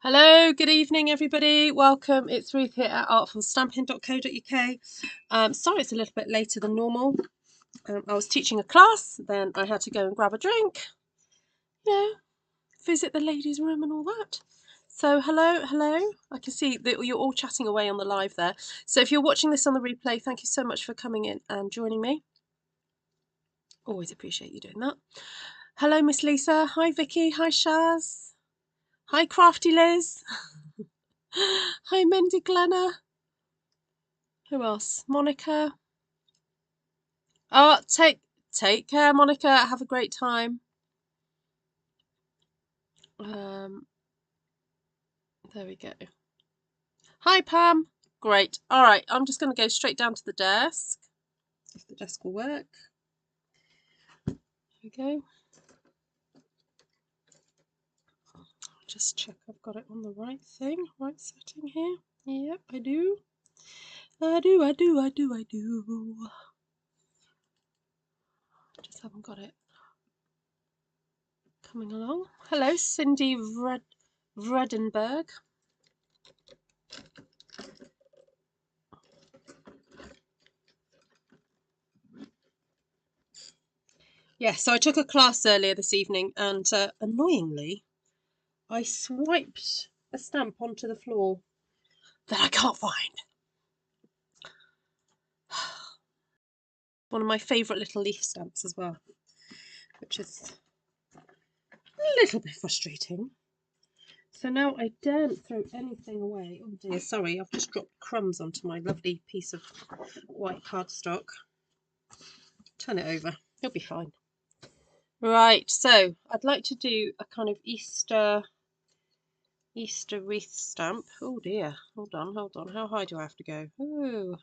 Hello, good evening, everybody. Welcome. It's Ruth here at artfulstampin.co.uk. Sorry it's a little bit later than normal. I was teaching a class, then I had to go and grab a drink, visit the ladies' room and all that. So hello. I can see that you're all chatting away on the live there. So if you're watching this on the replay, thank you so much for coming in and joining me. Always appreciate you doing that. Hello, Miss Lisa. Hi, Vicky. Hi, Shaz. Hi, Crafty Liz. Hi, Mendy Glenna. Who else? Monica. Oh, take care, Monica. Have a great time. There we go. Hi, Pam. Great. All right, I'm just going to go straight down to the desk. If the desk will work. There we go. Just check I've got it on the right thing, right setting here. Yep, I do. I do. Just haven't got it coming along. Hello, Cindy Vredenberg. Yeah, so I took a class earlier this evening and annoyingly, I swiped a stamp onto the floor that I can't find. One of my favourite little leaf stamps as well, which is a little bit frustrating. So now I daren't throw anything away. Oh dear, sorry, I've just dropped crumbs onto my lovely piece of white cardstock. Turn it over, it'll be fine. Right, so I'd like to do a kind of Easter wreath stamp. Oh dear, hold on. How high do I have to go? Oh,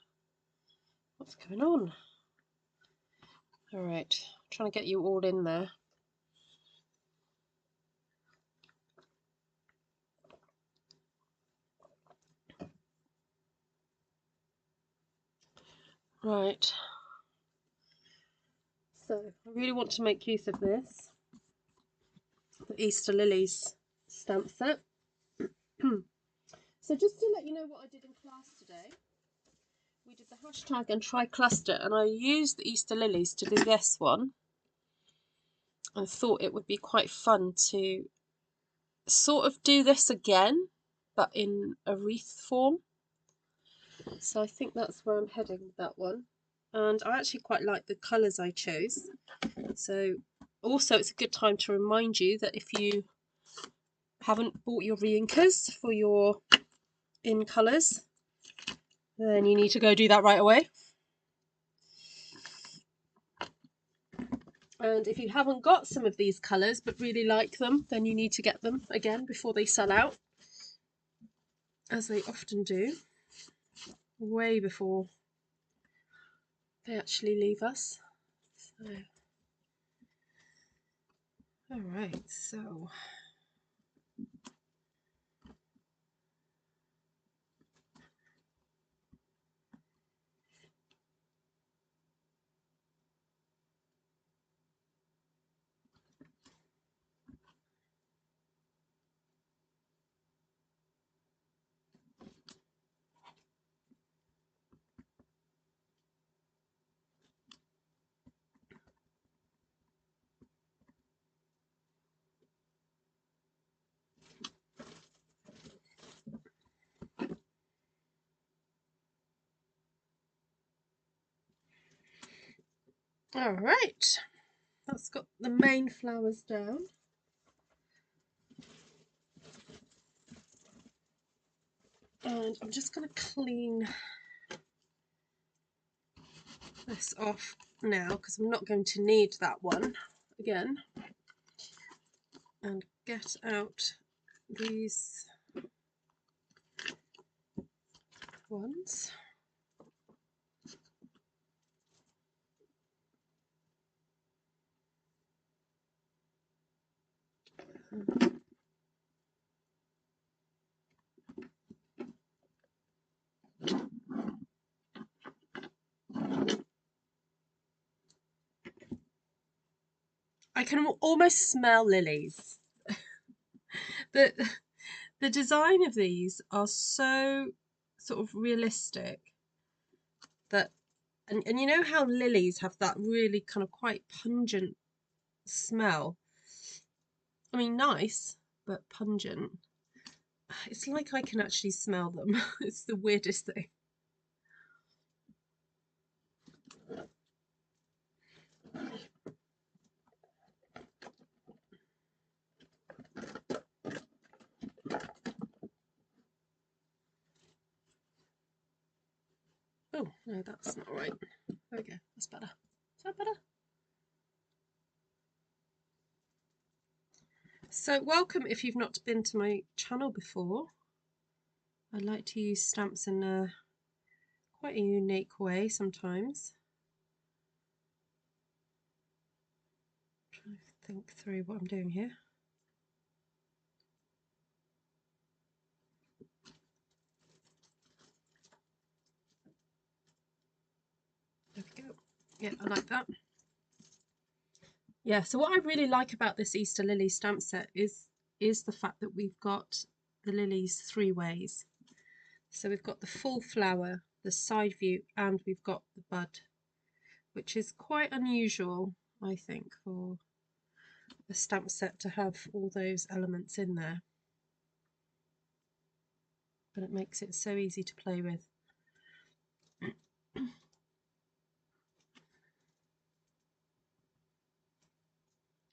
what's going on? All right, I'm trying to get you all in there. Right. So I really want to make use of this, the Easter Lilies stamp set. So just to let you know what I did in class today, we did the hashtag and try cluster, and I used the Easter Lilies to do this one. I thought it would be quite fun to sort of do this again, but in a wreath form. So I think that's where I'm heading with that one. And I actually quite like the colours I chose. So also it's a good time to remind you that if you haven't bought your reinkers for your in colours, then you need to go do that right away. And if you haven't got some of these colours but really like them, then you need to get them again before they sell out, as they often do, way before they actually leave us. So, all right, so all right, that's got the main flowers down. And I'm just going to clean this off now because I'm not going to need that one again, and get out these ones. I can almost smell lilies. the The design of these are so sort of realistic that, and you know how lilies have that really kind of quite pungent smell? I mean, nice, but pungent. It's like I can actually smell them. It's the weirdest thing. Oh, no, that's not right. There we go. That's better. Is that better? So welcome if you've not been to my channel before. I like to use stamps in quite a unique way sometimes. I'm trying to think through what I'm doing here. There we go. Yeah, I like that. Yeah, so what I really like about this Easter Lily stamp set is the fact that we've got the lilies 3 ways. So we've got the full flower, the side view, and we've got the bud, which is quite unusual, I think, for a stamp set to have all those elements in there. But it makes it so easy to play with.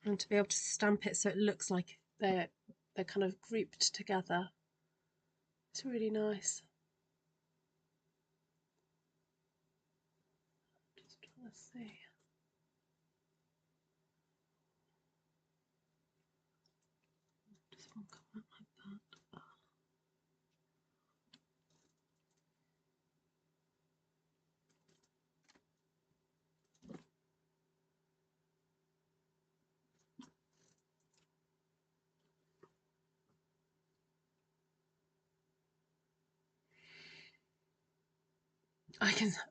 And to be able to stamp it so it looks like they're kind of grouped together. It's really nice. Just trying to see. Does one come out like that?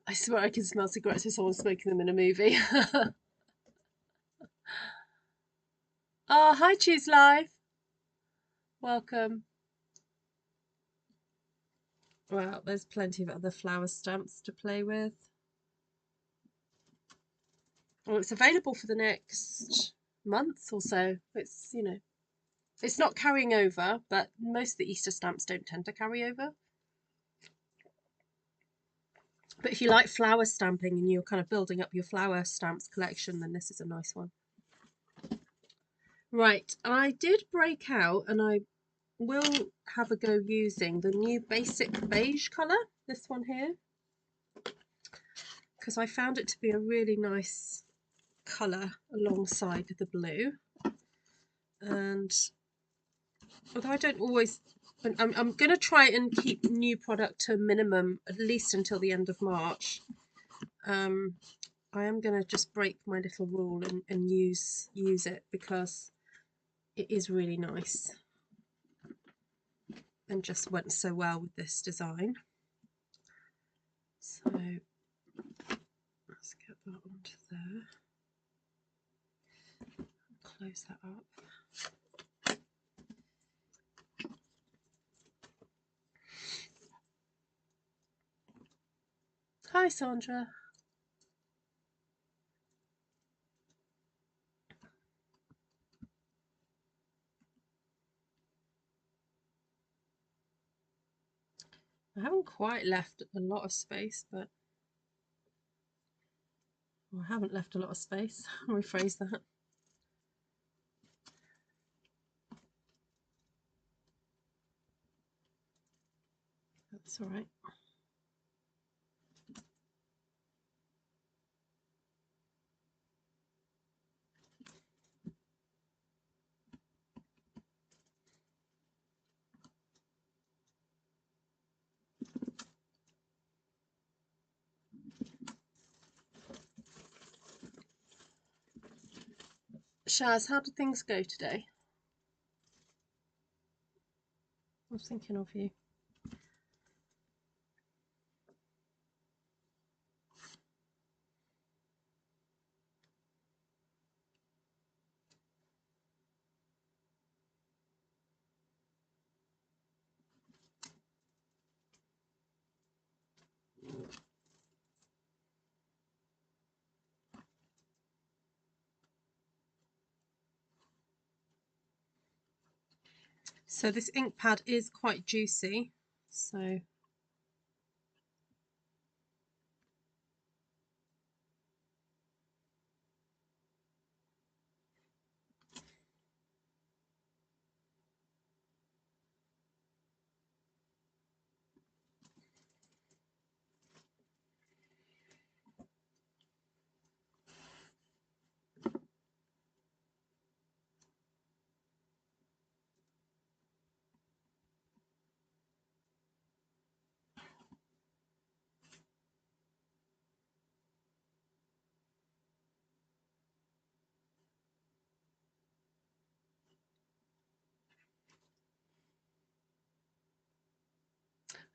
I swear I can smell cigarettes if someone's smoking them in a movie. Oh, hi Choose Life. Welcome. Well, there's plenty of other flower stamps to play with. Well, it's available for the next month or so. It's, you know, it's not carrying over, but most of the Easter stamps don't tend to carry over. But if you like flower stamping and you're kind of building up your flower stamps collection, then this is a nice one. Right, I did break out and I will have a go using the new basic beige colour, this one here, because I found it to be a really nice colour alongside the blue. And although I don't always, I'm going to try and keep new product to a minimum at least until the end of March. I am going to just break my little rule and use it because it is really nice and just went so well with this design. So let's get that onto there. Close that up. Hi Sandra. I haven't quite left a lot of space, but well, I haven't left a lot of space. I'll rephrase that. That's all right. Shaz, how did things go today? I was thinking of you. So this ink pad is quite juicy, so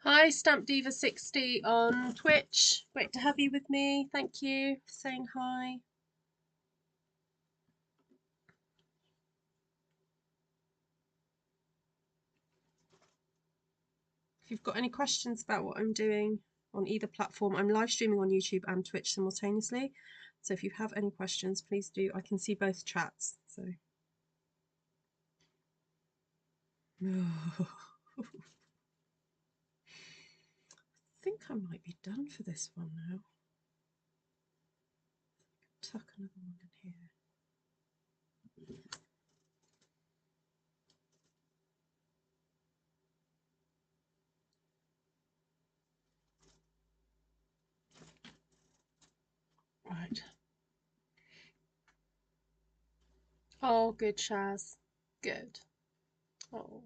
hi, Stamp Diva 60 on Twitch. Great to have you with me. Thank you for saying hi. If you've got any questions about what I'm doing on either platform, I'm live streaming on YouTube and Twitch simultaneously. So if you have any questions, please do. I can see both chats. So I think I might be done for this one now. Tuck another one in here. Right. Oh, good, Shaz. Good. Oh.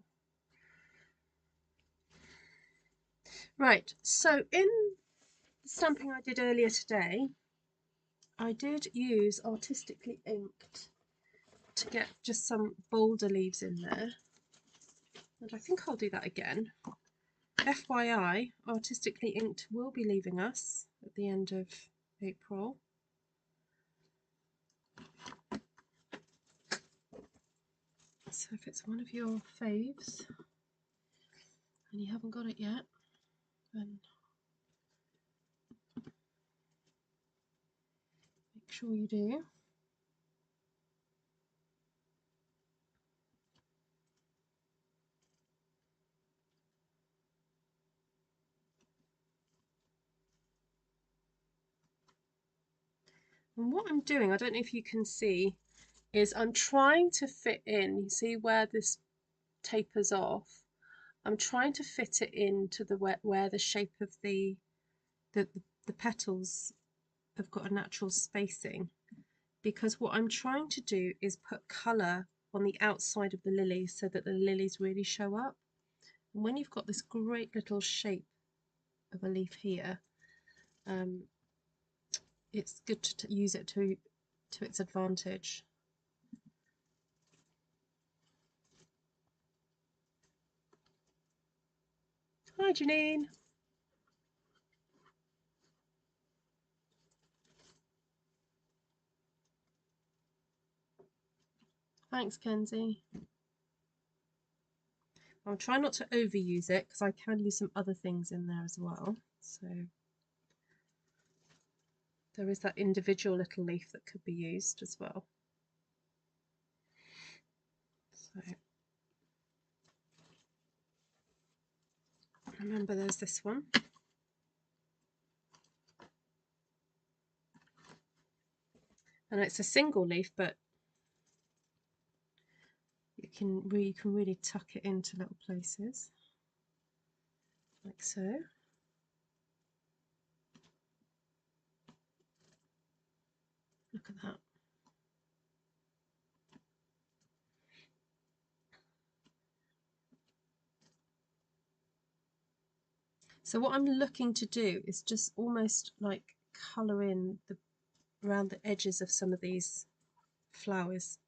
Right, so in the stamping I did earlier today, I did use Artistically Inked to get just some bolder leaves in there. And I think I'll do that again. FYI, Artistically Inked will be leaving us at the end of April. So if it's one of your faves and you haven't got it yet, then make sure you do. And what I'm doing, I don't know if you can see, is I'm trying to fit in, you see where this tapers off, I'm trying to fit it into the where the shape of the petals have got a natural spacing, because what I'm trying to do is put colour on the outside of the lilies so that the lilies really show up. And when you've got this great little shape of a leaf here, it's good to use it to its advantage. Hi, Janine. Thanks, Kenzie. I'll try not to overuse it because I can use some other things in there as well. So there is that individual little leaf that could be used as well. So remember, there's this one. And it's a single leaf, but you can really tuck it into little places, like so. Look at that. So what I'm looking to do is just almost like colour in around the edges of some of these flowers.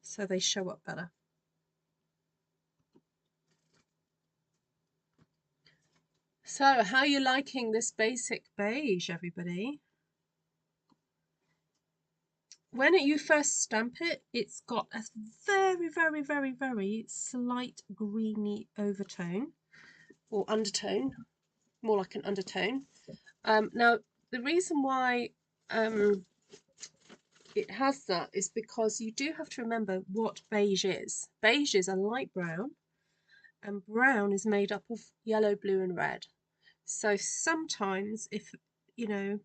So they show up better. So how are you liking this basic beige, everybody? When you first stamp it, it's got a very slight greeny overtone or undertone, more like an undertone. Now, the reason why it has that is because you do have to remember what beige is. Beige is a light brown, and brown is made up of yellow, blue, and red. So sometimes, if you know,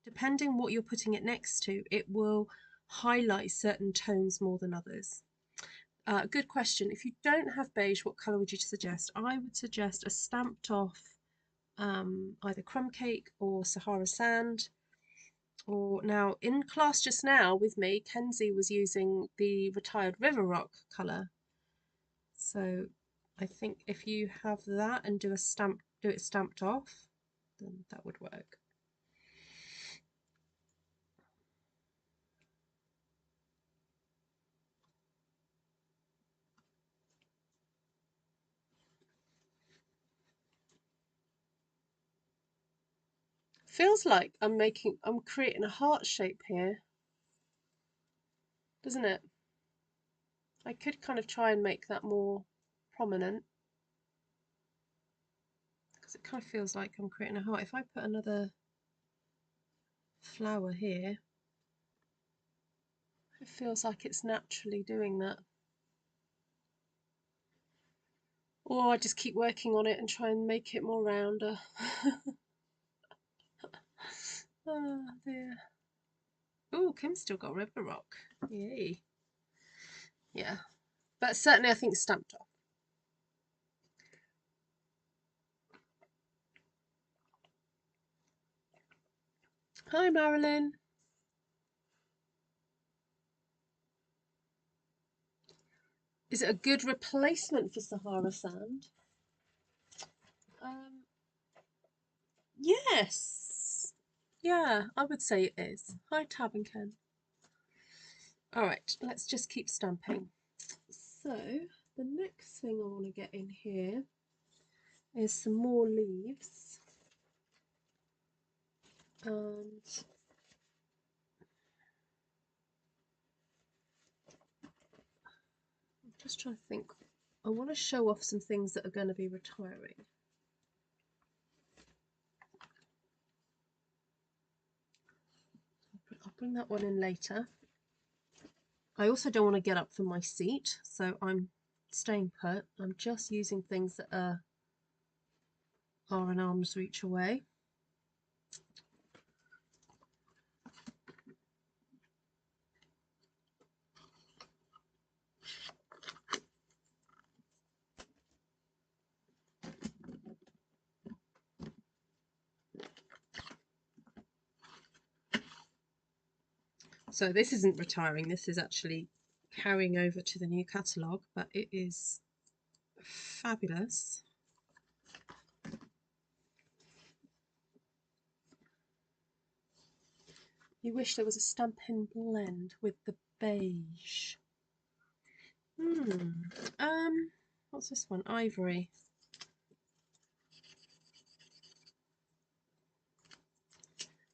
depending what you're putting it next to, it will highlight certain tones more than others. Good question. If you don't have beige, what colour would you suggest? I would suggest a stamped off either crumb cake or Sahara sand. Or now in class just now with me, Kenzie was using the Retired River Rock colour. So I think if you have that and do it stamped off, then that would work. Feels like I'm creating a heart shape here, doesn't it? I could kind of try and make that more prominent because it kind of feels like I'm creating a heart. If I put another flower here, it feels like it's naturally doing that. Or I just keep working on it and try and make it more rounder. Oh dear. Oh, Kim's still got River Rock. Yay. Yeah. But certainly I think stamped off. Hi, Marilyn. Is it a good replacement for Sahara sand? Yes. Yeah, I would say it is. Hi, Tab and Ken. All right, let's just keep stamping. So the next thing I want to get in here is some more leaves. And I'm just trying to think. I want to show off some things that are going to be retiring. I'll bring that one in later. I also don't want to get up from my seat, so I'm staying put. I'm just using things that are an arm's reach away. So this isn't retiring, this is actually carrying over to the new catalogue, but it is fabulous. You wish there was a Stampin' blend with the beige. What's this one? Ivory.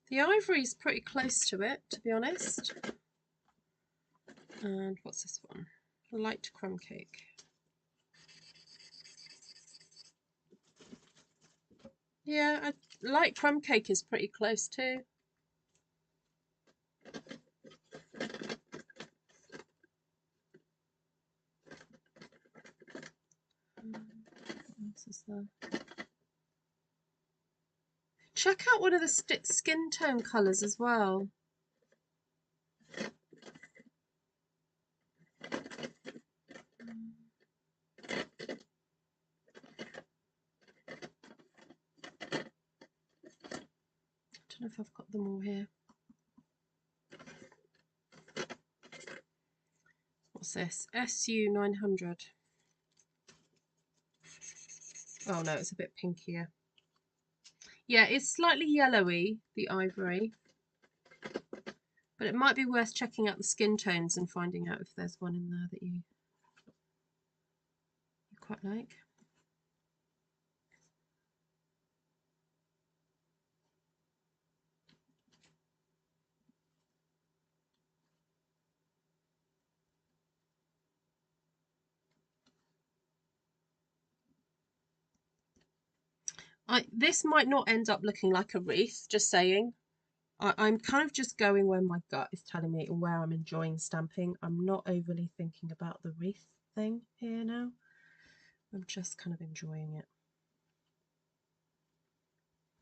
The ivory is pretty close to it, to be honest. And what's this one? Light crumb cake. Yeah, light crumb cake is pretty close too. What else is there? Check out one of the skin tone colours as well. I don't know if I've got them all here. What's this? SU 900. Oh no, it's a bit pinkier. Yeah, it's slightly yellowy, the ivory. But it might be worth checking out the skin tones and finding out if there's one in there that you quite like. This might not end up looking like a wreath, just saying. I'm kind of just going where my gut is telling me and where I'm enjoying stamping. I'm not overly thinking about the wreath thing here now. I'm just kind of enjoying it.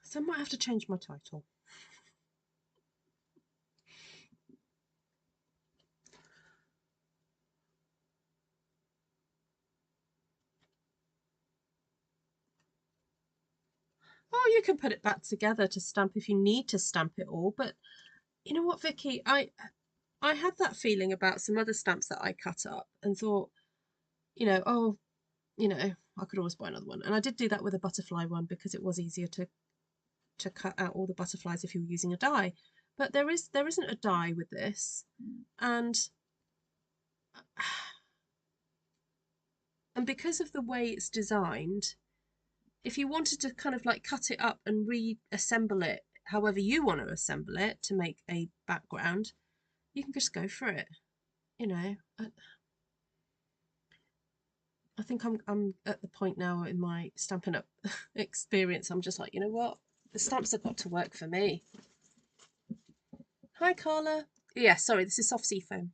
So I might have to change my title. Oh, you can put it back together to stamp if you need to stamp it all. But you know what, Vicky? I had that feeling about some other stamps that I cut up and thought, you know, oh, you know, I could always buy another one. And I did do that with a butterfly one because it was easier to cut out all the butterflies if you were using a die. But there isn't a die with this, and because of the way it's designed, if you wanted to kind of like cut it up and reassemble it however you want to assemble it to make a background, you can just go for it. You know, I think I'm at the point now in my Stampin' Up experience. I'm just like, you know what? The stamps have got to work for me. Hi, Carla. Yeah, sorry, this is soft sea foam.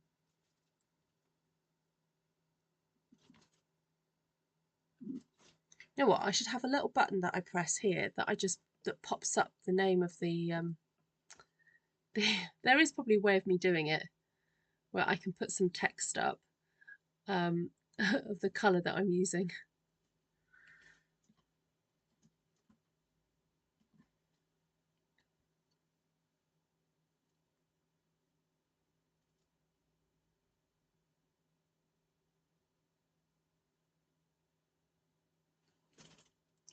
You know what? I should have a little button that I press here that pops up the name of the there is probably a way of me doing it where I can put some text up of the colour that I'm using.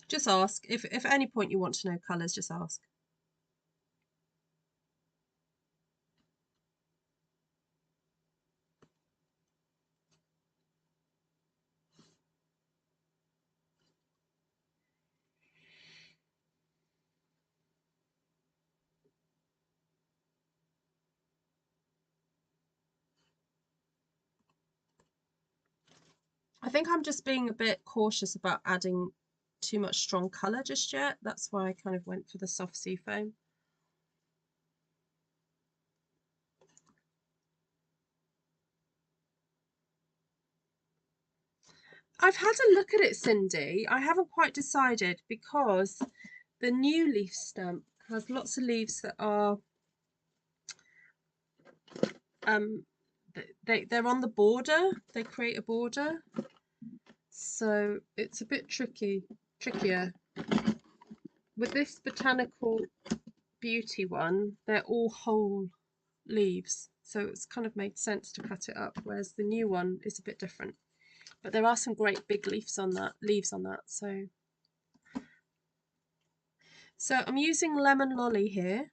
Just ask. If at any point you want to know colours, just ask. I think I'm just being a bit cautious about adding too much strong colour just yet. That's why I kind of went for the soft sea foam. I've had a look at it, Cindy. I haven't quite decided because the new leaf stamp has lots of leaves that are they're on the border. They create a border, so it's a bit trickier. With this Botanical Beauty one, they're all whole leaves, so it's kind of made sense to cut it up, whereas the new one is a bit different. But there are some great big leaves on that. So I'm using Lemon Lolly here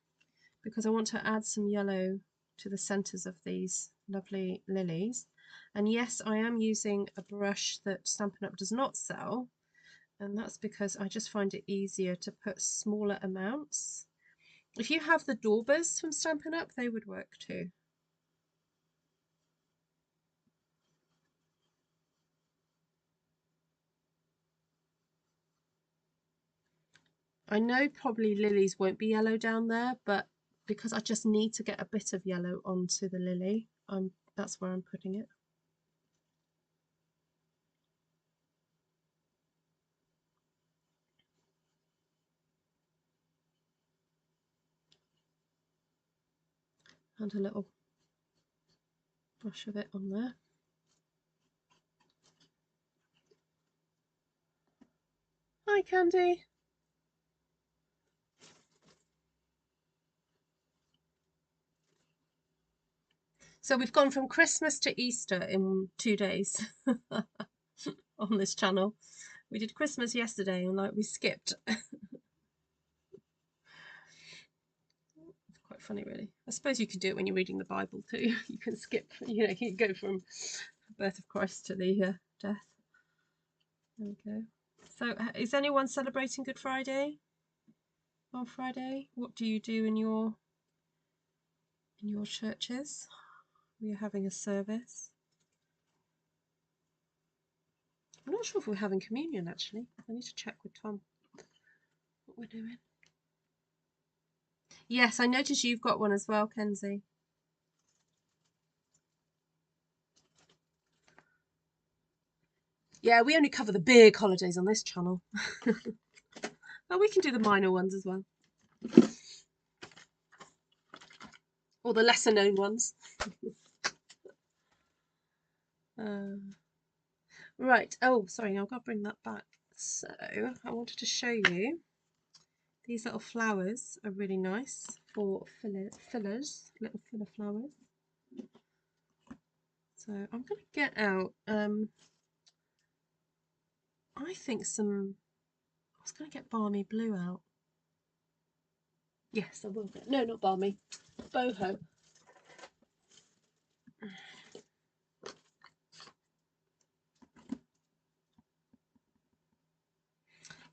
because I want to add some yellow to the centres of these lovely lilies. And yes, I am using a brush that Stampin' Up does not sell, and that's because I just find it easier to put smaller amounts. If you have the daubers from Stampin' Up, they would work too. I know probably lilies won't be yellow down there, but because I just need to get a bit of yellow onto the lily, that's where I'm putting it. And a little brush of it on there. Hi, Candy. So we've gone from Christmas to Easter in 2 days on this channel. We did Christmas yesterday and we skipped. It's quite funny, really. I suppose you can do it when you're reading the Bible too. You can skip, you can go from birth of Christ to the death. There we go. So is anyone celebrating Good Friday on Friday? What do you do in your churches? We're having a service. I'm not sure if we're having communion actually. I need to check with Tom what we're doing. Yes, I noticed you've got one as well, Kenzie. Yeah, we only cover the big holidays on this channel. But we can do the minor ones as well. Or the lesser known ones. Right, oh, sorry, I've got to bring that back. So, I wanted to show you, these little flowers are really nice for fillers, little filler flowers. So, I'm going to get out, I think I was going to get Balmy Blue out. Yes, I will get, no, not Balmy, Boho.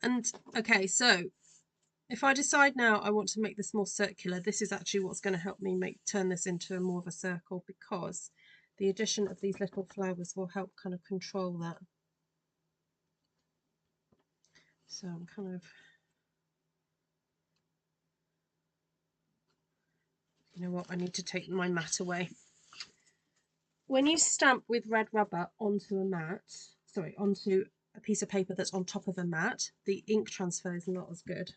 And, okay, so, if I decide now I want to make this more circular, this is actually what's going to help me turn this into more of a circle, because the addition of these little flowers will help kind of control that. So I'm kind of, you know what, I need to take my mat away. When you stamp with red rubber onto a mat, sorry, onto a piece of paper that's on top of a mat, the ink transfer is not as good.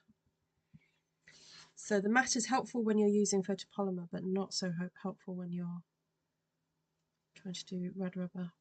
So the mat is helpful when you're using photopolymer, but not so helpful when you're trying to do red rubber.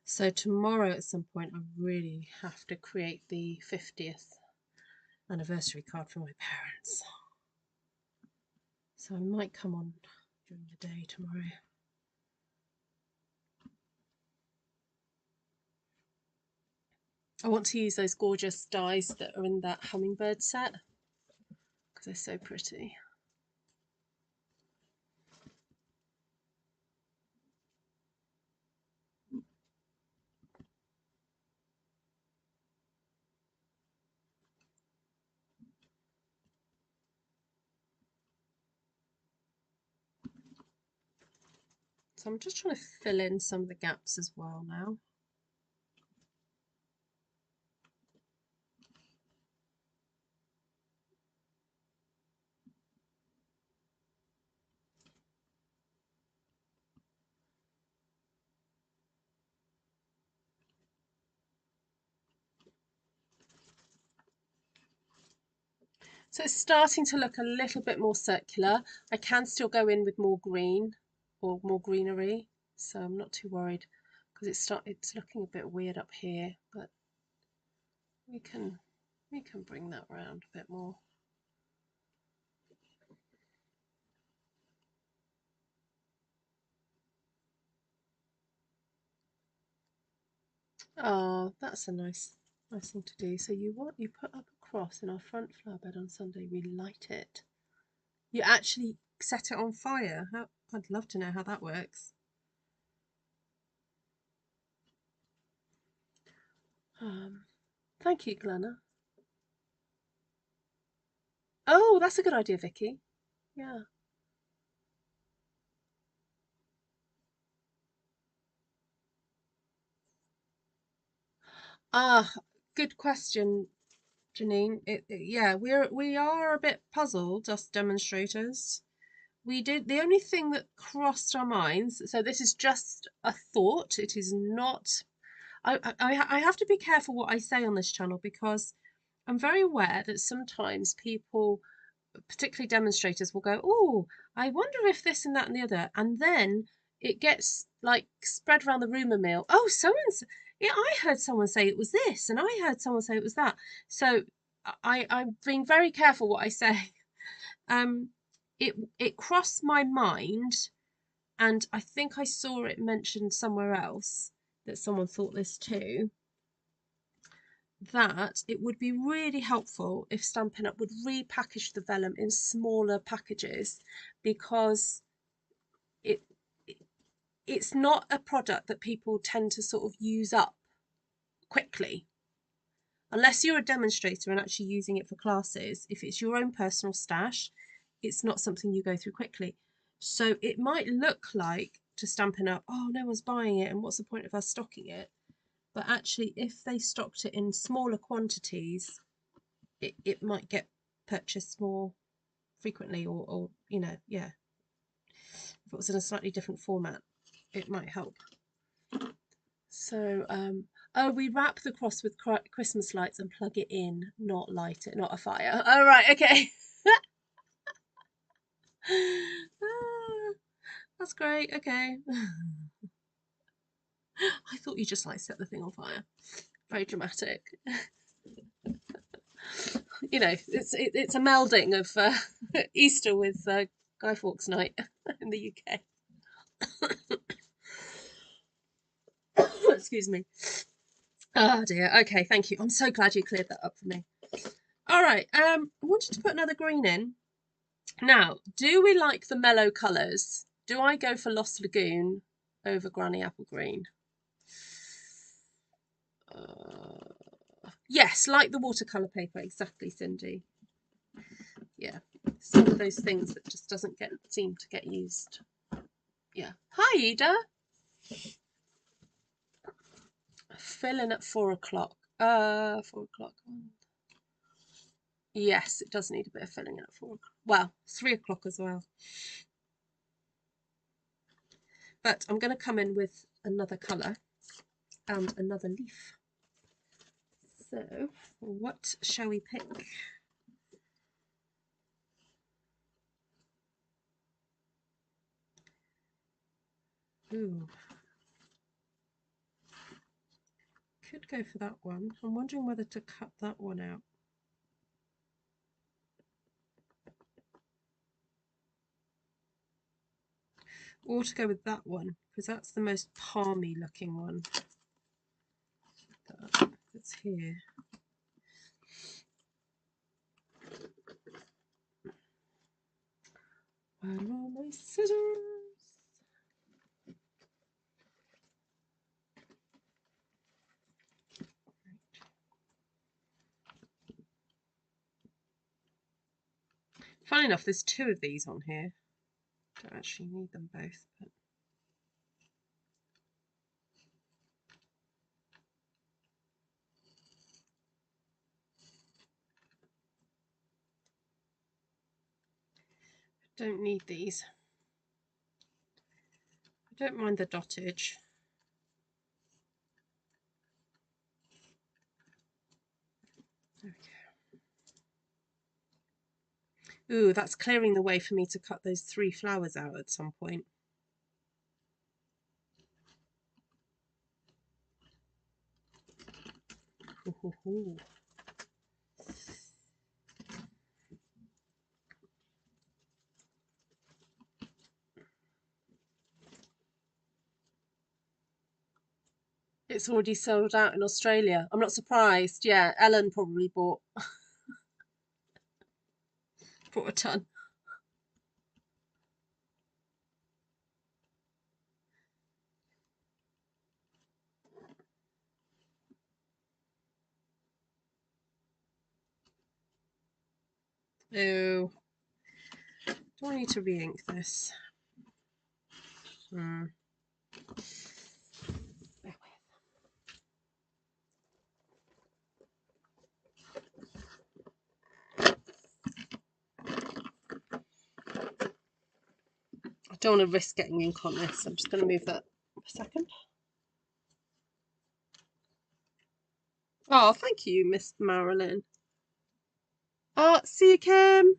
So tomorrow at some point I really have to create the 50th anniversary card for my parents. So I might come on during the day tomorrow. I want to use those gorgeous dies that are in that hummingbird set because they're so pretty. So I'm just trying to fill in some of the gaps as well now. So it's starting to look a little bit more circular. I can still go in with more green or more greenery, so I'm not too worried because it's looking a bit weird up here, but we can bring that around a bit more. Oh, that's a nice thing to do. So you put up a cross in our front flower bed on Sunday, we light it. You actually set it on fire. I'd love to know how that works. Thank you, Glenna. Oh, that's a good idea, Vicky. Yeah. Ah, good question, Janine. Yeah, we are a bit puzzled, us demonstrators. The only thing that crossed our minds, so this is just a thought, it is not, I have to be careful what I say on this channel because I'm very aware that sometimes people, particularly demonstrators, will go, oh, I wonder if this and that and the other, and then it gets like spread around the rumour mill. Oh, yeah, I heard someone say it was this, and I heard someone say it was that. So I'm being very careful what I say. It crossed my mind, and I think I saw it mentioned somewhere else that someone thought this too. that it would be really helpful if Stampin' Up would repackage the vellum in smaller packages, because it it's not a product that people tend to sort of use up quickly. Unless you're a demonstrator and actually using it for classes, if it's your own personal stash, it's not something you go through quickly. So it might look like to Stampin' Up, oh, no one's buying it and what's the point of us stocking it? But actually, if they stocked it in smaller quantities, it might get purchased more frequently, or you know, yeah. If it was in a slightly different format, it might help. So, oh, we wrap the cross with Christmas lights and plug it in, not light it, not a fire. Oh, right, okay. That's great, okay. I thought you just like set the thing on fire. Very dramatic. You know, it's a melding of Easter with Guy Fawkes Night in the UK. Excuse me. Oh dear. Okay, thank you. I'm so glad you cleared that up for me. All right. I wanted to put another green in. Now, do we like the mellow colours? Do I go for Lost Lagoon over Granny Apple Green? Yes, like the watercolour paper, exactly, Cindy. Yeah, it's one of those things that just doesn't seem to get used. Yeah. Hi, Ida. Fill in at 4 o'clock. 4 o'clock. Yes, it does need a bit of filling at 4 o'clock. Well, 3 o'clock as well. But I'm going to come in with another colour and another leaf. So, what shall we pick? Ooh. Could go for that one. I'm wondering whether to cut that one out. Or to go with that one, because that's the most palmy looking one. That's here. Where are my scissors? Funny enough, there's 2 of these on here. Don't actually need them both, but I don't need these. I don't mind the dottage. Ooh, that's clearing the way for me to cut those 3 flowers out at some point. Ooh. It's already sold out in Australia. I'm not surprised. Yeah, Ellen probably bought a ton. Oh, do I need to re-ink this? I don't want to risk getting ink on this. I'm just going to move that a second. Oh, thank you, Miss Marilyn. Oh, see you, Kim.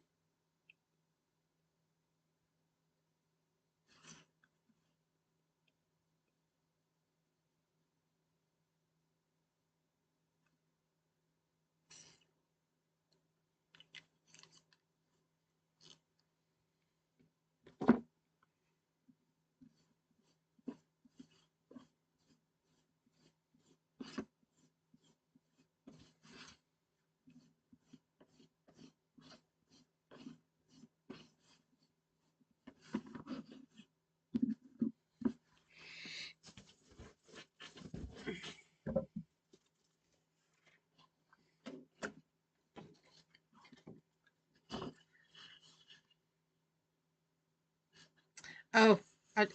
Oh, I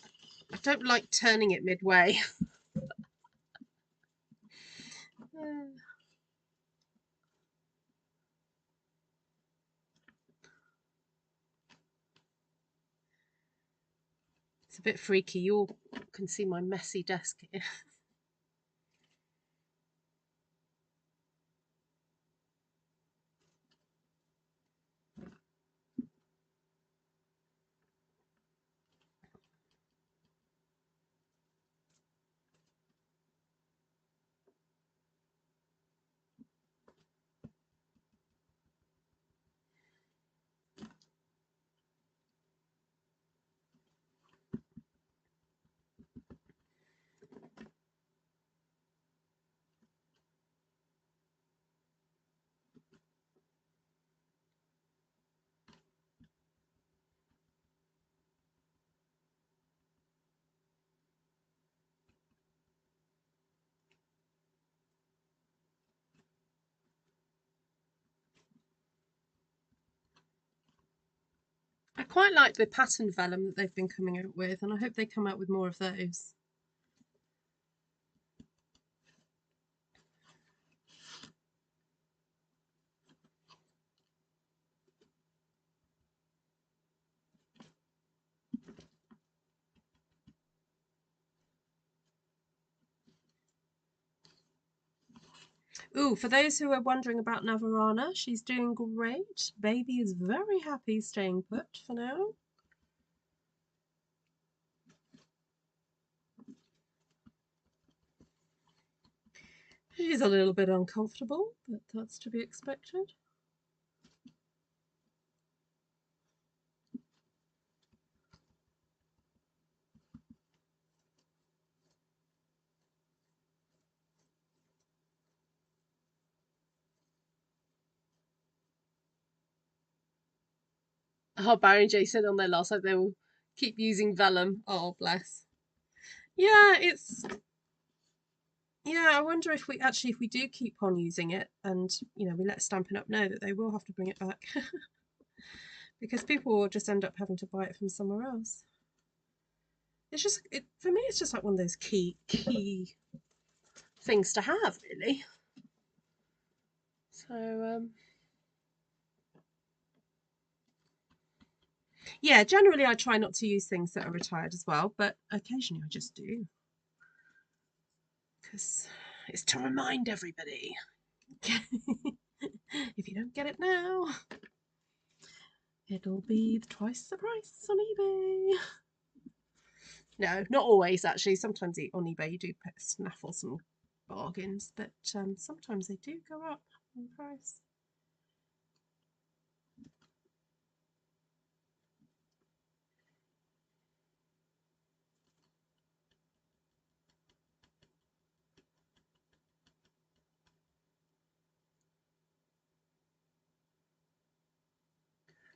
don't like turning it midway. It's a bit freaky. You all can see my messy desk here. I quite like the pattern vellum that they've been coming out with, and I hope they come out with more of those. Ooh, for those who are wondering about Navarana, she's doing great. Baby is very happy staying put for now. She's a little bit uncomfortable, but that's to be expected. Oh, Barry and Jay said on their last night they will keep using vellum. Oh, bless. Yeah, I wonder if we do keep on using it, and we let Stampin' Up know that they will have to bring it back because people will just end up having to buy it from somewhere else. It's just for me. It's just like one of those key things to have, really. So yeah, generally I try not to use things that are retired as well, but occasionally I just do because it's to remind everybody. If you don't get it now, it'll be twice the price on eBay. No, not always actually. Sometimes on eBay you do snaffle some bargains, but sometimes they do go up in price.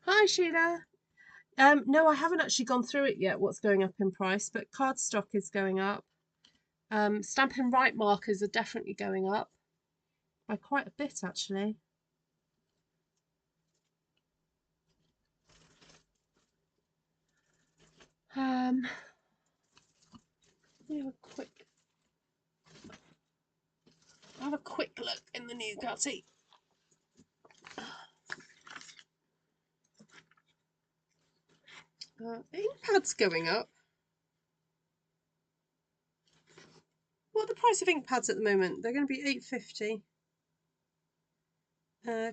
Hi Sheila. No, I haven't actually gone through it yet, what's going up in price, but cardstock is going up. Stampin' Right markers are definitely going up by quite a bit, actually. Let me have a quick look in the new cutty. Ink pads going up. What are the price of ink pads at the moment? They're going to be £8.50.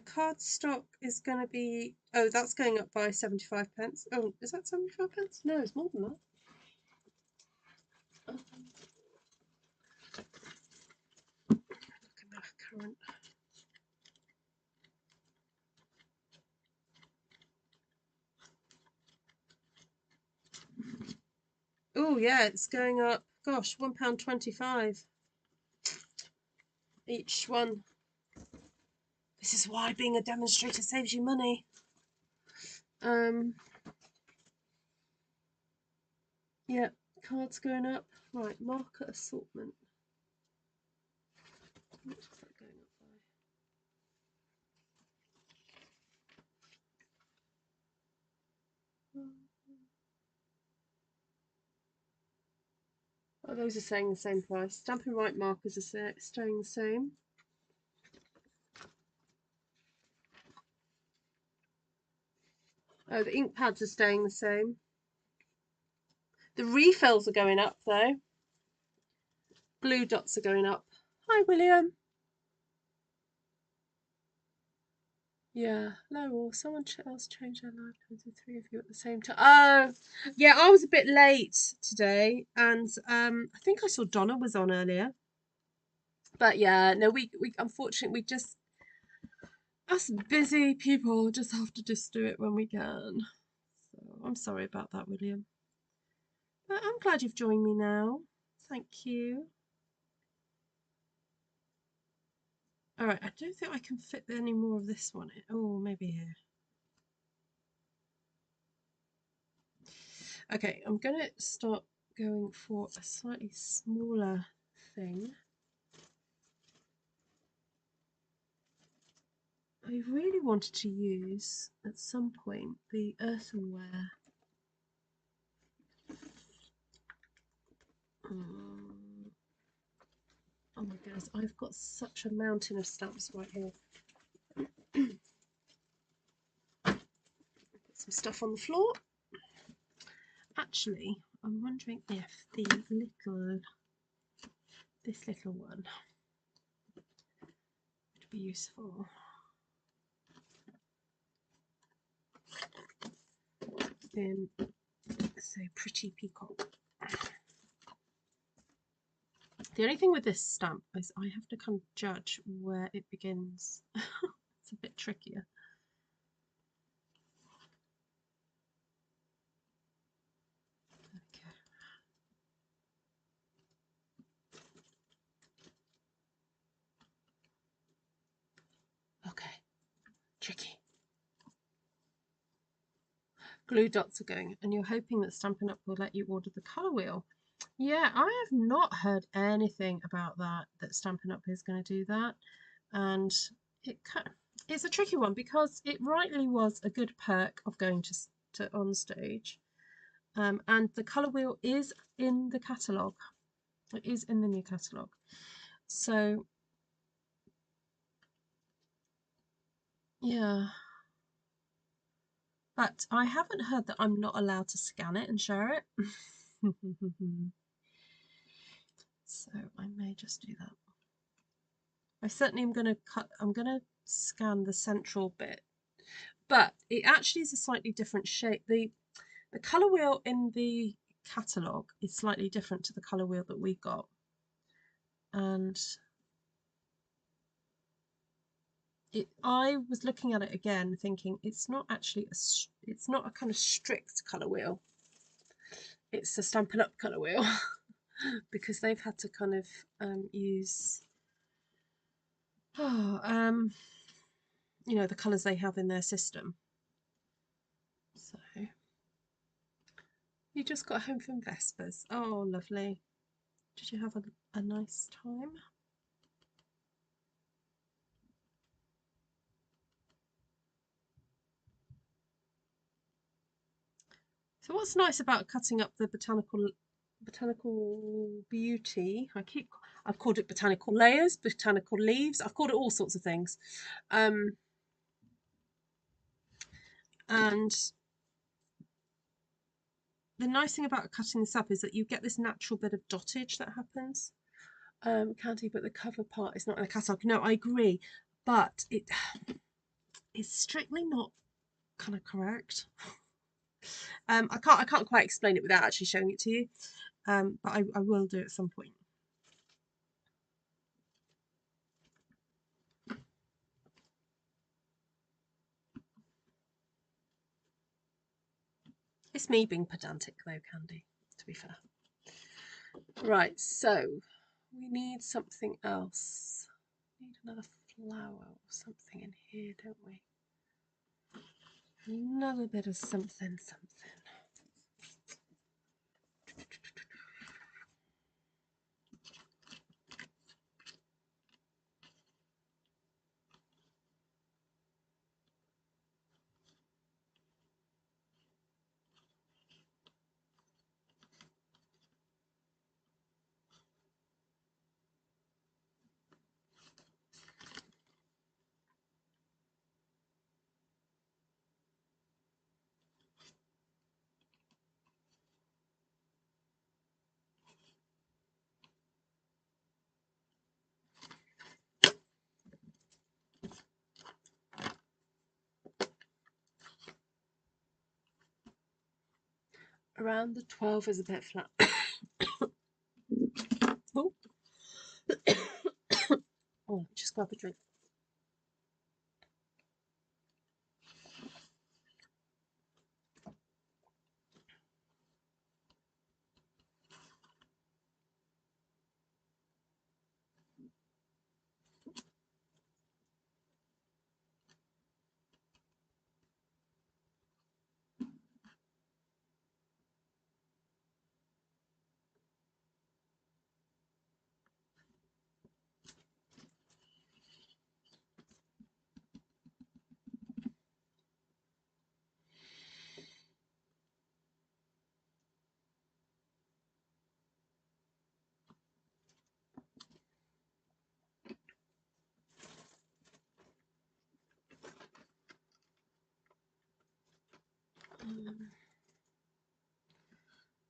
Cardstock is going to be, oh, that's going up by 75p. Oh, is that 75p? No, it's more than that. Look at that current. Oh yeah, it's going up. Gosh, £1.25 each one. This is why being a demonstrator saves you money. Yeah, cards going up. Right, marker assortment. How much is that going up by? Oh, those are staying the same price. Stampin' Right markers are staying the same. Oh, the ink pads are staying the same. The refills are going up though. Glue dots are going up. Hi, William. Yeah, no, or someone else changed their live times with 3 of you at the same time. Oh, yeah, I was a bit late today, and I think I saw Donna was on earlier. But yeah, no, we unfortunately, we just, us busy people just have to just do it when we can. So I'm sorry about that, William. But I'm glad you've joined me now. Thank you. All right, I don't think I can fit any more of this one in. Oh, maybe here. Okay, I'm going to start going for a slightly smaller thing. I really wanted to use, at some point, the earthenware. Oh my goodness, I've got such a mountain of stamps right here. Put some stuff on the floor. Actually, I'm wondering if this little one would be useful. In, say, Pretty Peacock. The only thing with this stamp is I have to kind of judge where it begins. It's a bit trickier. Okay, tricky. Glue dots are going, and you're hoping that Stampin' Up will let you order the colour wheel. Yeah, I have not heard anything about that Stampin' Up is going to do that, and it's a tricky one because it rightly was a good perk of going to on stage, and the colour wheel is in the catalogue. It is in the new catalogue, so yeah. But I haven't heard that I'm not allowed to scan it and share it. So I may just do that. I certainly am going to I'm going to scan the central bit. But it actually is a slightly different shape. The colour wheel in the catalogue is slightly different to the colour wheel that we got. And I was looking at it again thinking it's not actually it's not a kind of strict colour wheel. It's a Stampin' Up colour wheel because they've had to kind of use you know, the colours they have in their system. So you just got home from Vespers. Oh, lovely. Did you have a nice time? So what's nice about cutting up the Botanical Beauty, I've called it Botanical Layers, Botanical Leaves, I've called it all sorts of things. And the nice thing about cutting this up is that you get this natural bit of dottage that happens. Candy, but the cover part is not in the catalogue. No, I agree, but it is strictly not kind of correct. I can't quite explain it without actually showing it to you, but I will do it at some point. It's me being pedantic though, Candy, to be fair. Right, so we need something else. We need another flower or something in here, don't we? Another bit of something. around the 12 is a bit flat. Oh. Oh, just grab a drink.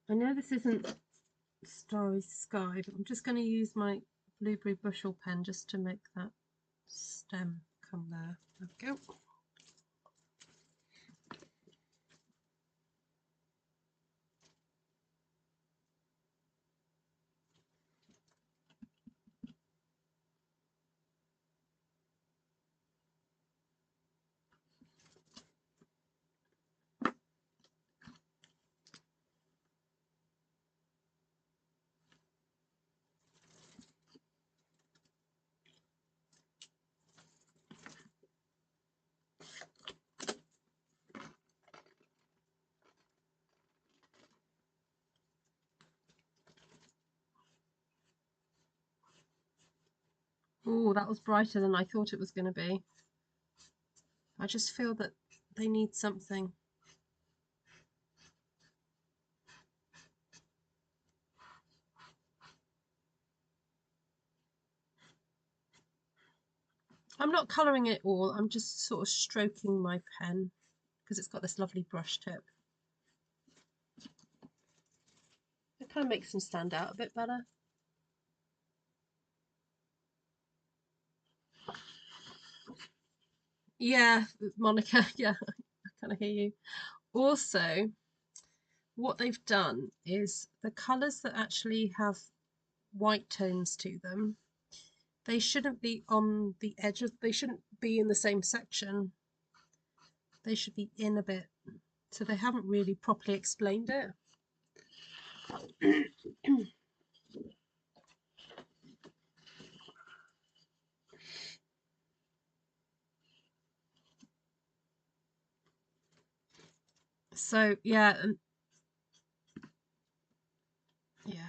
I know this isn't Starry Sky, but I'm just going to use my blueberry bushel pen just to make that stem come there. There we go. Oh, that was brighter than I thought it was going to be. I just feel that they need something. I'm not colouring it all, I'm just sort of stroking my pen because it's got this lovely brush tip. It kind of makes them stand out a bit better. Yeah, Monica, yeah, I kind of hear you. Also, what they've done is the colours that actually have white tones to them, they shouldn't be on the edge of, they shouldn't be in the same section. They should be in a bit. So they haven't really properly explained it. So yeah, yeah.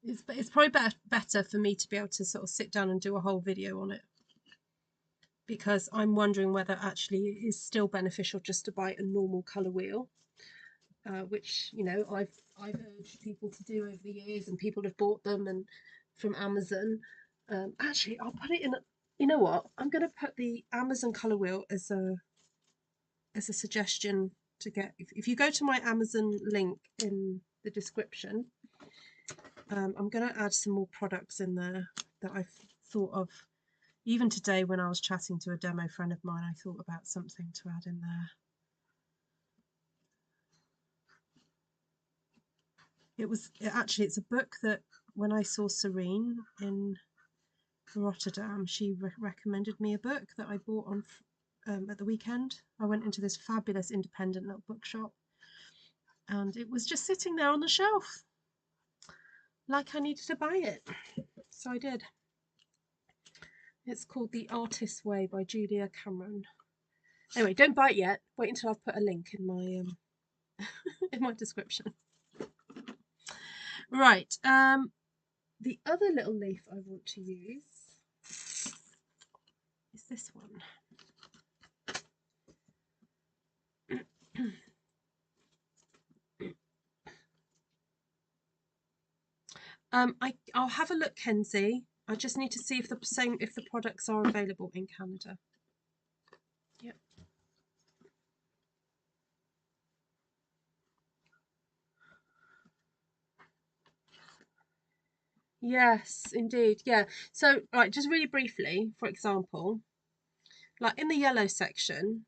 It's probably better for me to be able to sort of sit down and do a whole video on it, because I'm wondering whether actually it is still beneficial just to buy a normal colour wheel, which, you know, I've urged people to do over the years, and people have bought them and from Amazon. Actually, I'll put it in. You know what? I'm going to put the Amazon colour wheel as a suggestion to get. If you go to my Amazon link in the description, I'm going to add some more products in there that I've thought of. Even today when I was chatting to a demo friend of mine, I thought about something to add in there. It's a book that when I saw Serene in Rotterdam, she recommended me a book that I bought on at the weekend. I went into this fabulous independent little bookshop, and it was just sitting there on the shelf like I needed to buy it, so I did. It's called The Artist's Way by Julia Cameron. Anyway, don't buy it yet. Wait until I've put a link in my in my description. Right. The other little leaf I want to use is this one. I'll have a look, Kenzie. I just need to see if the products are available in Canada. Yep. Yes, indeed. Yeah. So, right, just really briefly, for example, like in the yellow section,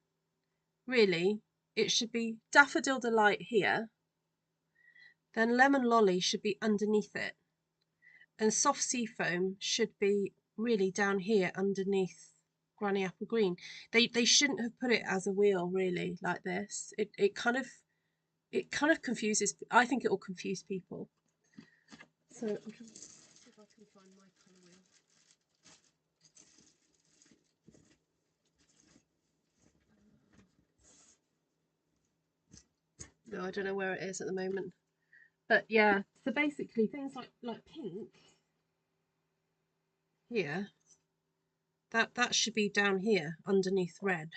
really, it should be Daffodil Delight here, then Lemon Lolly should be underneath it, and Soft Sea Foam should be really down here underneath Granny Apple Green. They shouldn't have put it as a wheel really like this. It kind of confuses. I think it will confuse people. So I'm trying to see if I can find my colour wheel. No, I don't know where it is at the moment. But yeah, so basically things like pink here, that should be down here underneath red.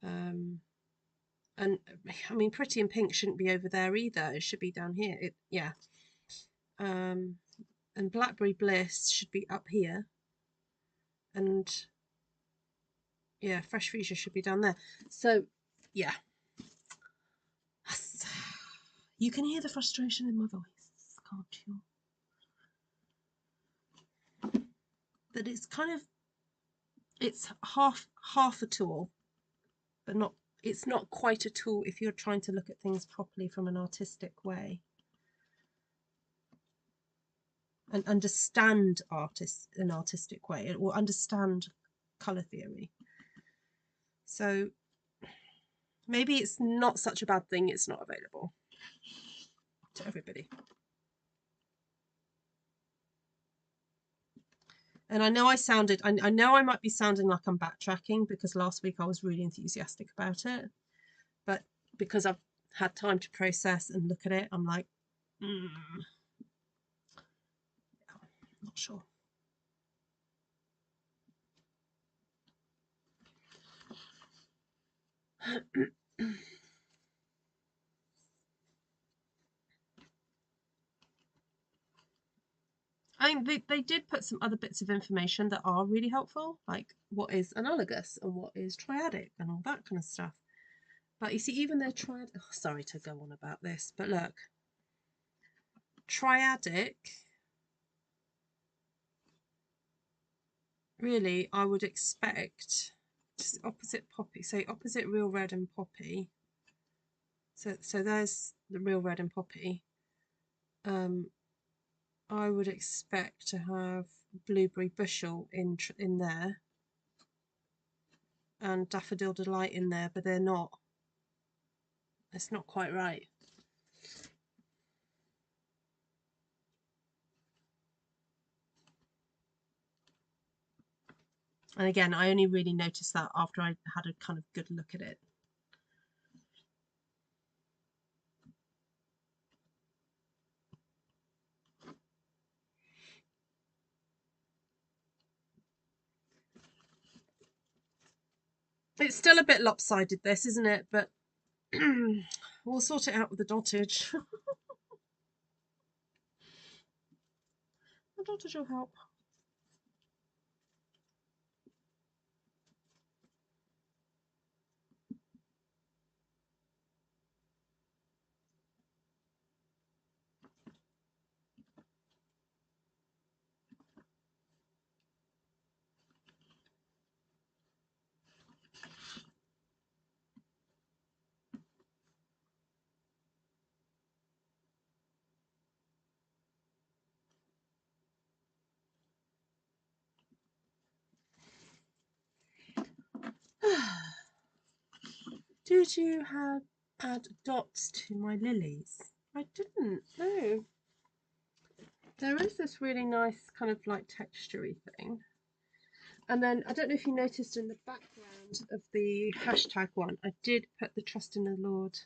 And I mean, Pretty in Pink shouldn't be over there either. It should be down here. Yeah. And Blackberry Bliss should be up here. And yeah, Fresh Fuchsia should be down there. So yeah. You can hear the frustration in my voice, can't you? But it's kind of, it's half a tool, but not, it's not quite a tool if you're trying to look at things properly from an artistic way and understand an artistic way, or understand colour theory. So maybe it's not such a bad thing it's not available to everybody. And I know I know I might be sounding like I'm backtracking because last week I was really enthusiastic about it, but because I've had time to process and look at it, I'm like, not sure. I mean, they did put some other bits of information that are really helpful, like what is analogous and what is triadic and all that kind of stuff. But you see, even their triadic, oh, sorry to go on about this, but look, triadic, really, I would expect just opposite poppy, say opposite real red and poppy. So there's the real red and poppy. I would expect to have Blueberry Bushel in there and Daffodil Delight in there, but they're not. It's not quite right. And again, I only really noticed that after I had a kind of good look at it. It's still a bit lopsided, this, isn't it? But we'll sort it out with the dottage. The dottage will help. Did you add dots to my lilies? I didn't, no. There is this really nice kind of like texture-y thing. And then I don't know if you noticed in the background of the hashtag one, I did put the Trust in the Lord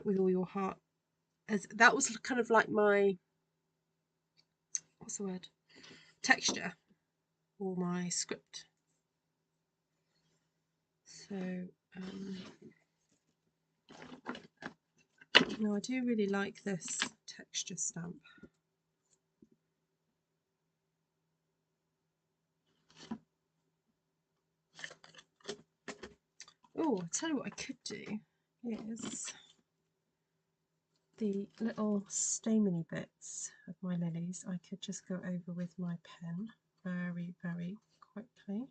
with all your heart. As that was kind of like my, what's the word? Texture or my script. So no, I do really like this texture stamp. Oh, I'll tell you what I could do is the little stameny bits of my lilies I could just go over with my pen very, very quickly.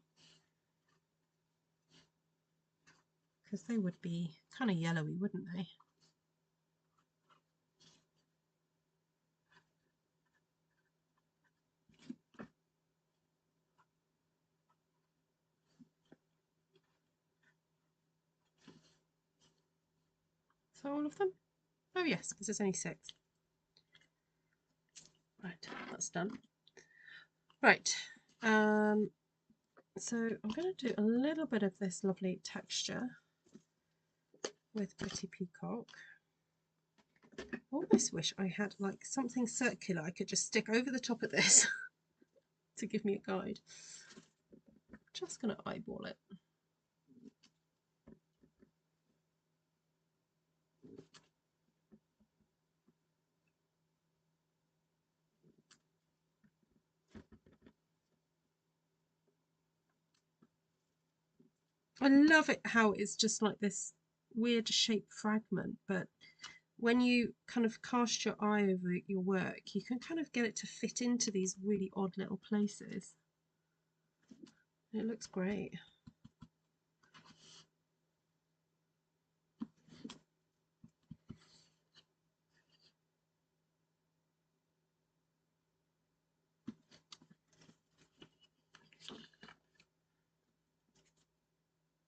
because they would be kind of yellowy, wouldn't they? So all of them? Oh yes, because there's only 6. Right, that's done. Right, so I'm going to do a little bit of this lovely texture with Pretty Peacock. I almost wish I had like something circular I could just stick over the top of this to give me a guide. Just going to eyeball it. I love it how it's just like this weird shape fragment, but when you kind of cast your eye over your work, you can kind of get it to fit into these really odd little places. It looks great.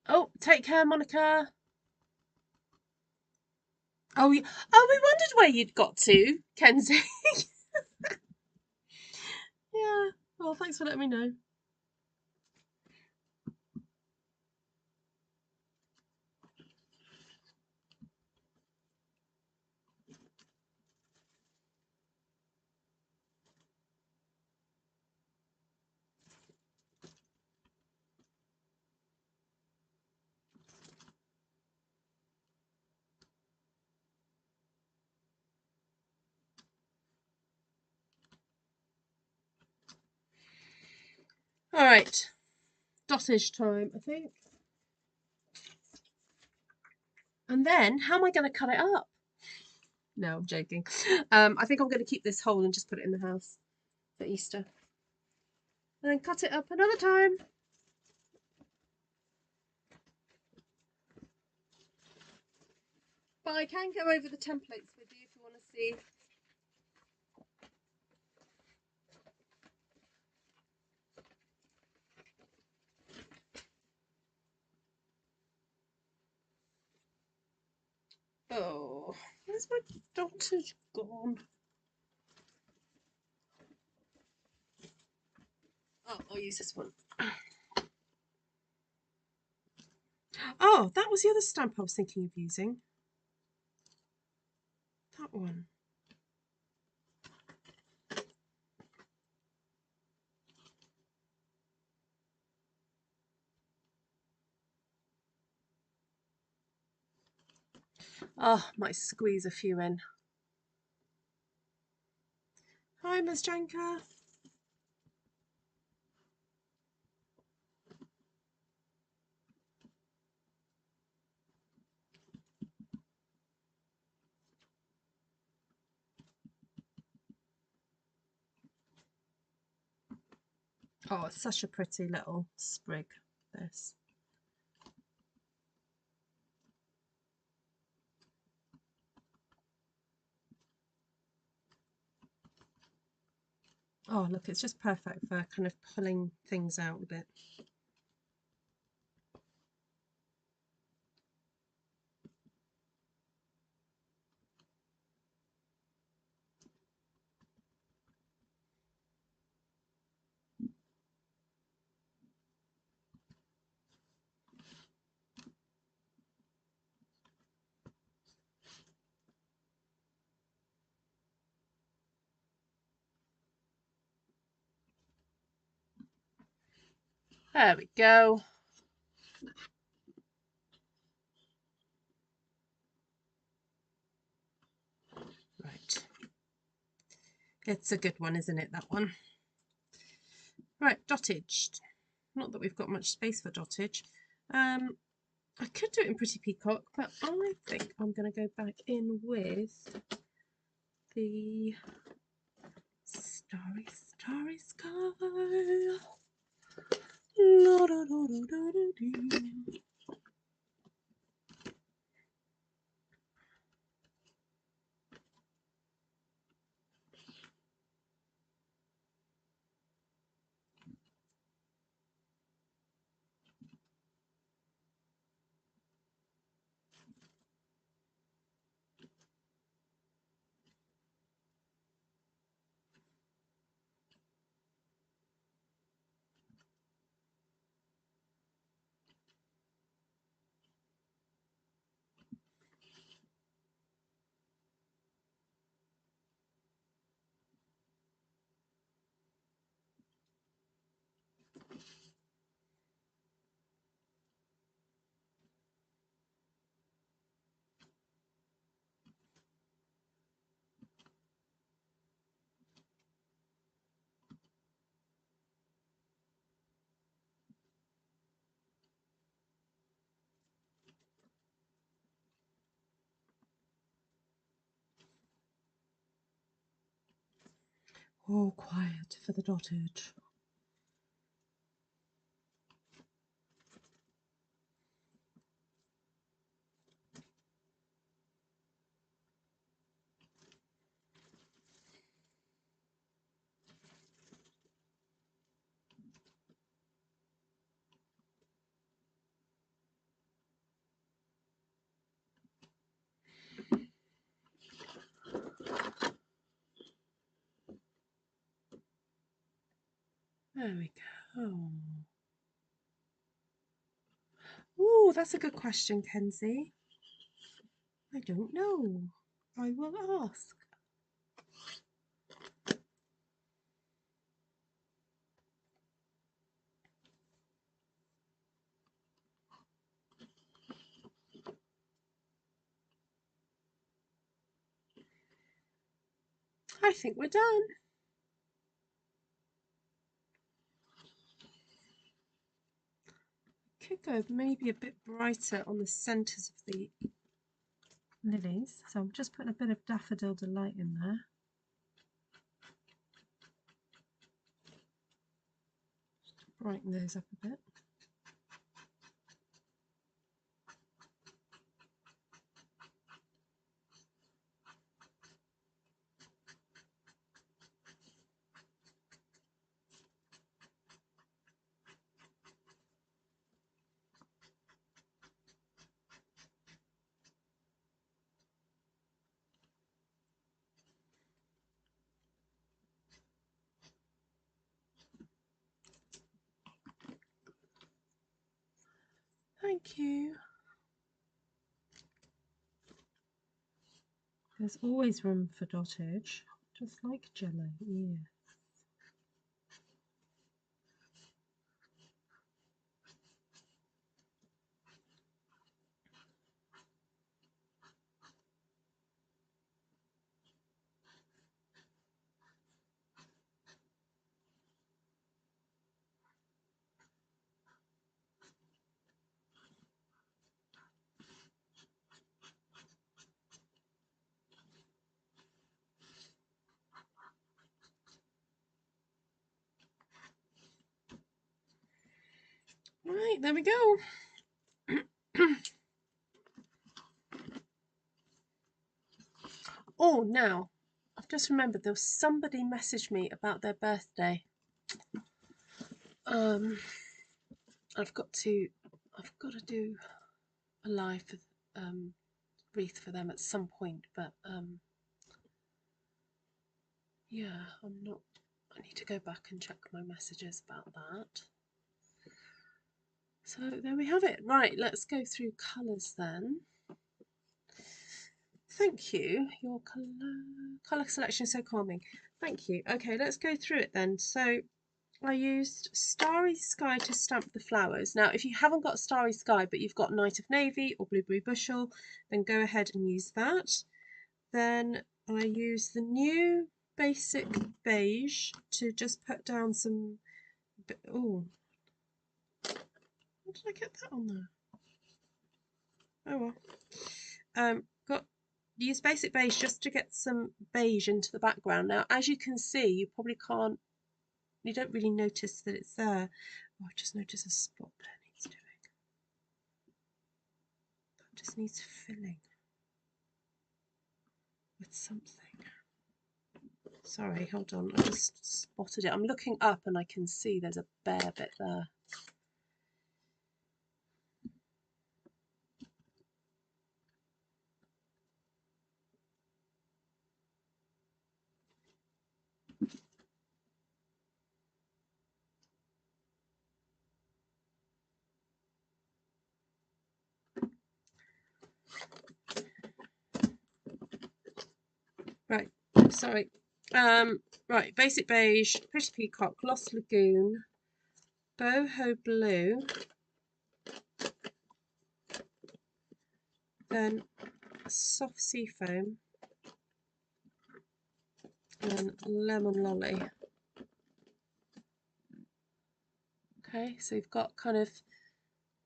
Oh, take care, Monica. Oh, we wondered where you'd got to, Kenzie. Yeah. Well, thanks for letting me know. All right. Dottage time, I think. And then, how am I going to cut it up? No, I'm joking. I think I'm going to keep this whole and just put it in the house for Easter. And then cut it up another time. But I can go over the templates with you if you want to see. Oh, where's my dottage gone? Oh, I'll use this one. Oh, that was the other stamp I was thinking of using. That one. Oh, might squeeze a few in. Hi, Miss Janka. Oh, it's such a pretty little sprig, this. Oh, look, it's just perfect for kind of pulling things out a bit. There we go. Right. It's a good one, isn't it, that one? Right, dottage. Not that we've got much space for dottage. I could do it in Pretty Peacock, but I think I'm going to go back in with the Starry Sky. Oh, quiet for the dottage. There we go. Oh, that's a good question, Kenzie. I don't know. I will ask. I think we're done. Could go maybe a bit brighter on the centres of the lilies. So I'm just putting a bit of Daffodil Delight in there. Just to brighten those up a bit. Thank you. There's always room for dottage, just like jello, yeah. Right, there we go. Oh, now, I've just remembered there was somebody messaged me about their birthday. I've got to do a live wreath for them at some point, but yeah, I need to go back and check my messages about that. So there we have it. Right, let's go through colours then. Thank you. Your colour selection is so calming. Thank you. Okay, let's go through it then. So I used Starry Sky to stamp the flowers. Now, if you haven't got Starry Sky, but you've got Night of Navy or Blueberry Bushel, then go ahead and use that. Then I used the new basic beige to just put down some... Oh, how did I get that on there? Oh well. Use basic beige just to get some beige into the background. Now, as you can see, you probably can't, you don't really notice that it's there. Oh, I just noticed a spot there needs doing. That just needs filling with something. Sorry, hold on, I just spotted it. I'm looking up and I can see there's a bare bit there. Right, sorry. Right, basic beige, pretty peacock, gloss lagoon, boho blue, then soft sea foam, and then lemon lolly. Okay, so you've got kind of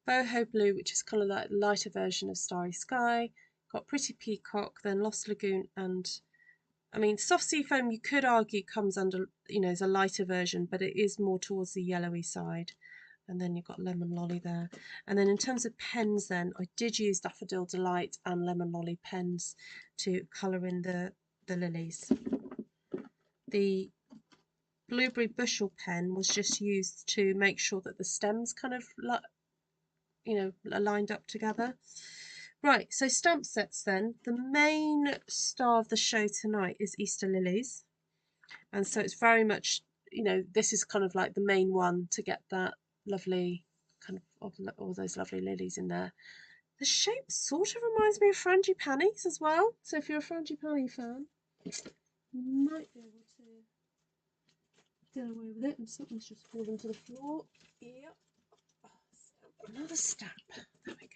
boho blue, which is kind of like a lighter version of Starry Sky, got pretty peacock, then lost lagoon and I mean, soft sea foam, you could argue comes under, you know, is a lighter version, but it is more towards the yellowy side. And then you've got Lemon Lolly there. And then in terms of pens then, I did use Daffodil Delight and Lemon Lolly pens to colour in the lilies. The Blueberry Bushel pen was just used to make sure that the stems kind of, you know, are lined up together. Right, so stamp sets then. The main star of the show tonight is Easter Lilies. And so it's very much, you know, this is kind of like the main one to get that lovely kind of all those lovely lilies in there. The shape sort of reminds me of Frangipanis as well. So if you're a Frangipani fan, you might be able to get away with it. And something's just fallen to the floor. Yep. So another stamp. There we go.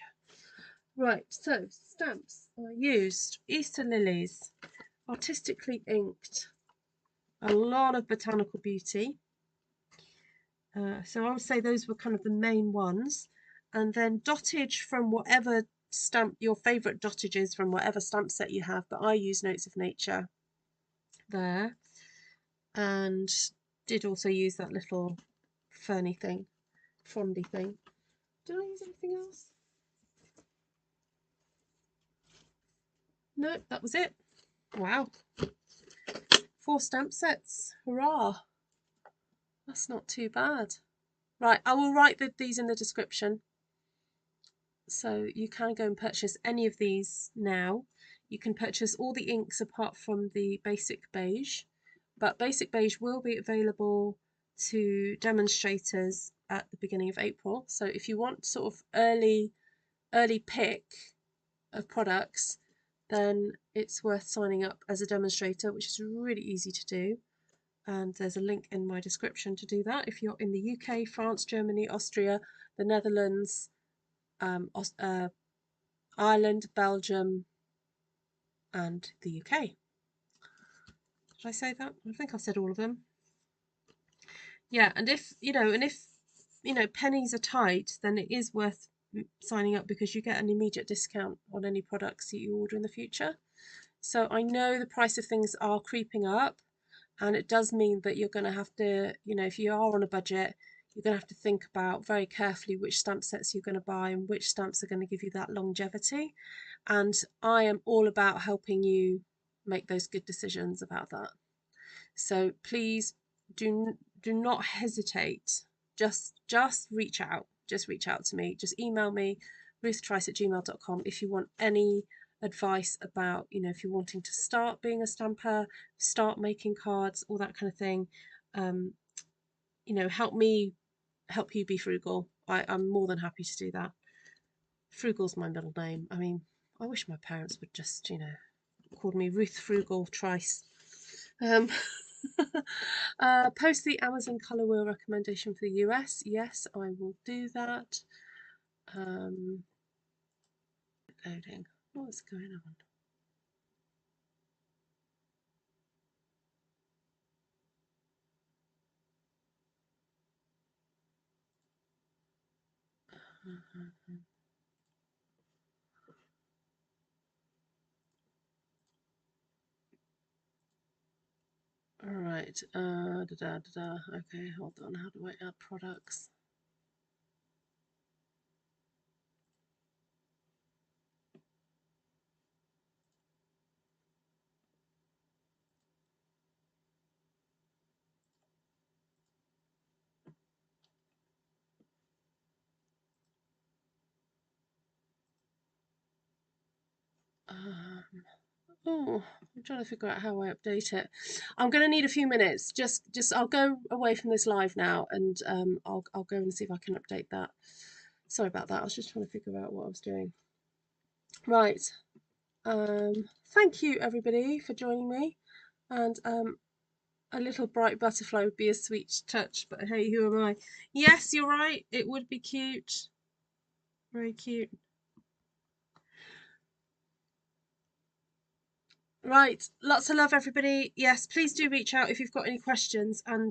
Right, so stamps I used Easter Lilies, Artistically Inked, a lot of Botanical Beauty. So I would say those were kind of the main ones. And then dottage from whatever stamp, your favourite dottage is from whatever stamp set you have. But I use Notes of Nature there. And did also use that little ferny thing, frondy thing. Did I use anything else? No, that was it. Wow. 4 stamp sets. Hurrah. That's not too bad. Right, I will write these in the description. So you can go and purchase any of these now. You can purchase all the inks apart from the Basic Beige. But Basic Beige will be available to demonstrators at the beginning of April. So if you want sort of early pick of products, then it's worth signing up as a demonstrator, which is really easy to do. And there's a link in my description to do that if you're in the UK, France, Germany, Austria, the Netherlands, Ireland, Belgium, and the UK. Did I say that? I think I said all of them. Yeah, and if you know pennies are tight, then it is worth signing up because you get an immediate discount on any products that you order in the future. So I know the price of things are creeping up, and it does mean that you're going to have to, you know, if you are on a budget, you're going to have to think about very carefully which stamp sets you're going to buy and which stamps are going to give you that longevity. And I am all about helping you make those good decisions about that. So please do not hesitate. Just reach out. Just reach out to me. Just email me, ruthtrice@gmail.com, if you want any advice about, you know, if you're wanting to start being a stamper, start making cards, all that kind of thing. You know, help you be frugal. I'm more than happy to do that. Frugal's my middle name. I mean, I wish my parents would just, you know, called me Ruth Frugal Trice. Post the Amazon colour wheel recommendation for the US. Yes, I will do that. Loading. What's going on? All right. Okay, hold on. How do I add products? Oh, I'm trying to figure out how I update it. I'm going to need a few minutes. Just I'll go away from this live now, and I'll go and see if I can update that. Sorry about that. I was just trying to figure out what I was doing. Right. Thank you everybody for joining me, and a little bright butterfly would be a sweet touch, but hey, who am I? Yes, you're right. It would be cute. Very cute. Right, lots of love everybody. Yes, please do reach out if you've got any questions, and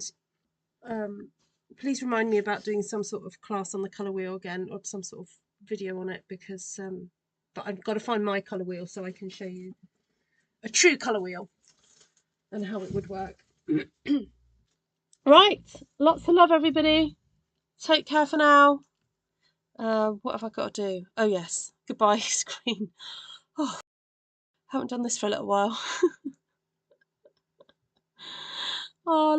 please remind me about doing some sort of class on the colour wheel again, or some sort of video on it, because but I've got to find my colour wheel so I can show you a true colour wheel. and how it would work. Right, lots of love, everybody. Take care for now. What have I got to do? Oh yes, goodbye screen. Oh, haven't done this for a little while. Oh.